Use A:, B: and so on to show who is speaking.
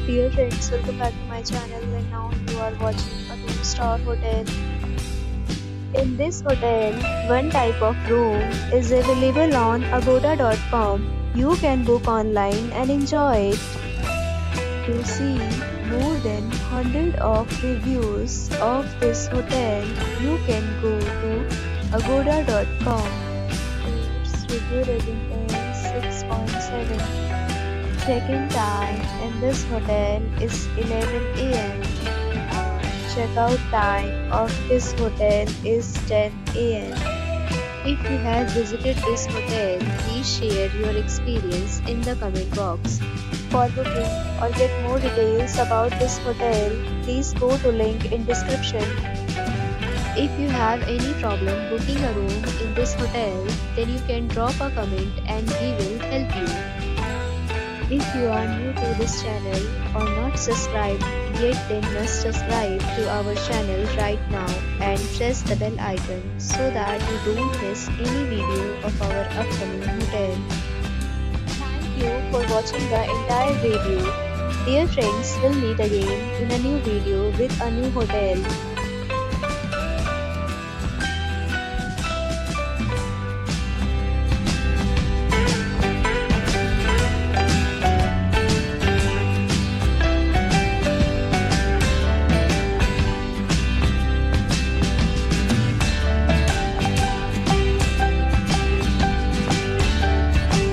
A: Dear friends, welcome back to my channel and now you are watching a 2-star hotel. In this hotel, one type of room is available on agoda.com. You can book online and enjoy it. To see more than 100 of reviews of this hotel, you can go to agoda.com. Its review rating is 6.7. Check-in time in this hotel is 11 a.m. Check-out time of this hotel is 10 a.m. If you have visited this hotel, please share your experience in the comment box. For booking or get more details about this hotel, please go to link in description. If you have any problem booking a room in this hotel, then you can drop a comment and we will help you. If you are new to this channel or not subscribed yet, then must subscribe to our channel right now and press the bell icon so that you don't miss any video of our upcoming hotel. Thank you for watching the entire video. Dear friends, we'll meet again in a new video with a new hotel.